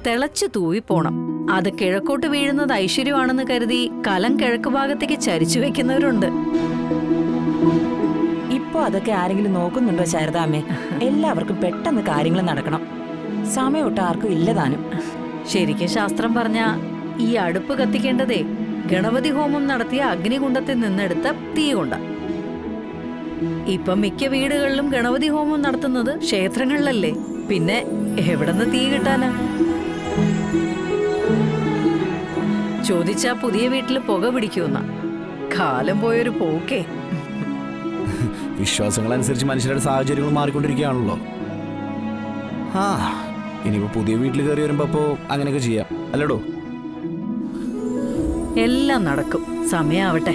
തിളച്ചു തൂവിപ്പോണം. അത് കിഴക്കോട്ട് വീഴുന്നത് ഐശ്വര്യമാണെന്ന് കരുതി കലം കിഴക്ക് ഭാഗത്തേക്ക് ചരിച്ചു വെക്കുന്നവരുണ്ട്. ഇപ്പൊ അതൊക്കെ ആരെങ്കിലും നോക്കുന്നുണ്ടോ ശാരദാമ്മേ? എല്ലാവർക്കും പെട്ടെന്ന് കാര്യങ്ങൾ നടക്കണം. സമയമൊട്ട് ആർക്കും ഇല്ലതാനും. ശരിക്കും ശാസ്ത്രം പറഞ്ഞ ഈ അടുപ്പ് കത്തിക്കേണ്ടതേ ഗണപതി ഹോമം നടത്തിയ അഗ്നികുണ്ഡത്തിൽ നിന്നെടുത്ത തീ കൊണ്ട. ഇപ്പൊ മിക്ക വീടുകളിലും ഗണപതി ഹോമം നടത്തുന്നത് ക്ഷേത്രങ്ങളിലല്ലേ, പിന്നെ എവിടെന്ന് തീ കിട്ടാനാ? ചോദിച്ചാ പുതിയ വീട്ടില് പുക പിടിക്കുന്ന കാലം പോയൊരു പോക്കേ. വിശ്വാസങ്ങൾ അനുസരിച്ച് മനുഷ്യരുടെ സാഹചര്യങ്ങൾ മാറിക്കൊണ്ടിരിക്കുകയാണല്ലോ. ആ ഇനിയിപ്പോ പുതിയ വീട്ടിൽ കയറി വരുമ്പോ അങ്ങനെയൊക്കെ ചെയ്യാം അല്ലടോ? എല്ലാം നടക്കും, സമയാവട്ടെ.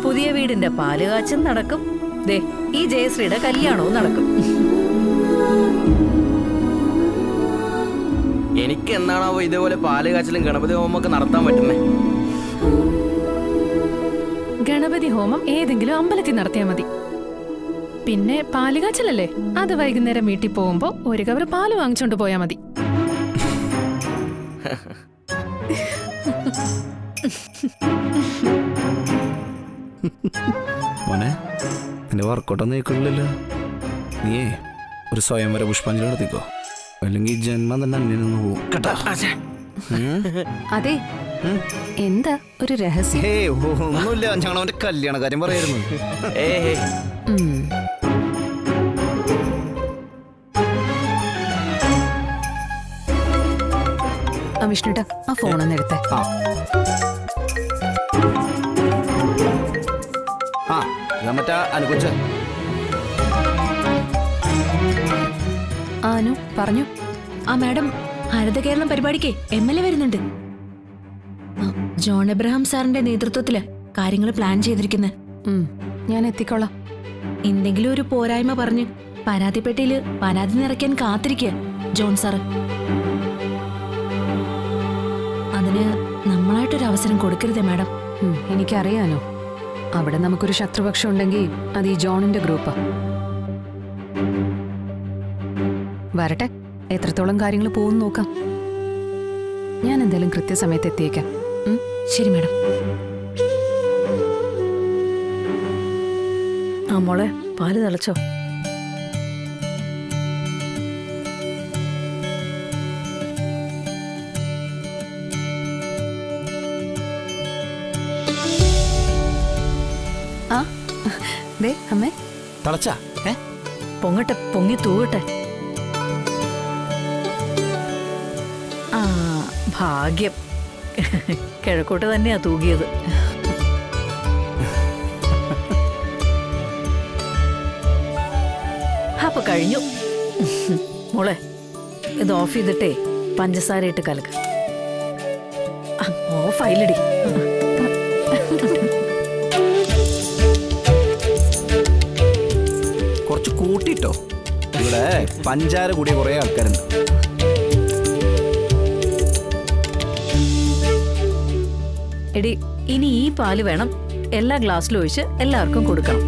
പുതിയ വീടിന്റെ പാലുകാച്ചും നടക്കും. ദേ ഈ ജയശ്രീയുടെ കല്യാണവും നടക്കും. എനിക്ക് എന്നാണാവോ ഇതേപോലെ പാലുകാച്ചിലും ഗണപതി ഹോമമൊക്കെ നടത്താൻ പറ്റുന്നേ? ഗണപതി ഹോമം ഏതെങ്കിലും അമ്പലത്തിൽ നടത്തിയാൽ മതി. പിന്നെ പാലുകാച്ചലല്ലേ, അത് വൈകുന്നേരം വീട്ടിൽ പോകുമ്പോ ഒരു കവർ പാല് വാങ്ങിച്ചോണ്ട് പോയാ മതി. മോനെ നിന്റെ വർക്കൗട്ടൊന്നും നീക്കുള്ളില്ലല്ലോ. നീയേ ഒരു സ്വയംവര പുഷ്പാഞ്ജലി നടത്തിക്കോ, അല്ലെങ്കിൽ ജന്മം തന്നെ അന്യം നിന്ന് പോകും കേട്ടോ. അതെ, എന്താ ഒരു രഹസ്യം? ഒന്നുമില്ല, ഞങ്ങൾ അവന്റെ കല്യാണ കാര്യം പറയായിരുന്നു. വിഷ്ണുട്ടാ ആ ഫോണൊന്ന് എടുത്തേ. മറ്റാ അനുകൊച്ച ആനു പറഞ്ഞു. ആ മാഡം ഹരിതകേരളം പരിപാടിക്ക് MLA വരുന്നുണ്ട്. ജോൺ എബ്രഹാം സാറിന്റെ നേതൃത്വത്തില് കാര്യങ്ങൾ പ്ലാൻ ചെയ്തിരിക്കുന്നത്. ഞാൻ എത്തിക്കോളാം. എന്തെങ്കിലും ഒരു പോരായ്മ പറഞ്ഞ് പരാതിപ്പെട്ടിയില് പരാതി നിറയ്ക്കാൻ കാത്തിരിക്കുക ജോൺ സാറ്. അതിന് നമ്മളായിട്ടൊരു അവസരം കൊടുക്കരുതേ മാഡം. എനിക്കറിയാലോ, അവിടെ നമുക്കൊരു ശത്രുപക്ഷം ഉണ്ടെങ്കിൽ അത് ഈ ജോണിന്റെ ഗ്രൂപ്പാ. വരട്ടെ, എത്രത്തോളം കാര്യങ്ങൾ പോകുന്നു നോക്കാം. ഞാൻ എന്തായാലും കൃത്യസമയത്ത് എത്തിയേക്കാം. ശരി മാഡം. ആ മോളെ, പാല് തിളച്ചോ? ദേ അമ്മേ, തളച്ചാ പൊങ്ങട്ടെ, പൊങ്ങി തൂവട്ടെ. ആ ഭാഗ്യം, കിഴക്കോട്ട് തന്നെയാ തൂകിയത്. അപ്പൊ കഴിഞ്ഞു. മോളെ, ഇത് ഓഫ് ചെയ്തിട്ടേ പഞ്ചസാര ഇട്ട് കലക്ക്. ഓഫായില്ലടി. കുറച്ച് കൂട്ടിട്ടോ, ഇവിടെ പഞ്ചാര കൂടിയ കുറെ ആൾക്കാരുണ്ട്. എടി, ഇനി ഈ പാല് വേണം എല്ലാ ഗ്ലാസ്സിലും ഒഴിച്ച് എല്ലാവർക്കും കൊടുക്കണം.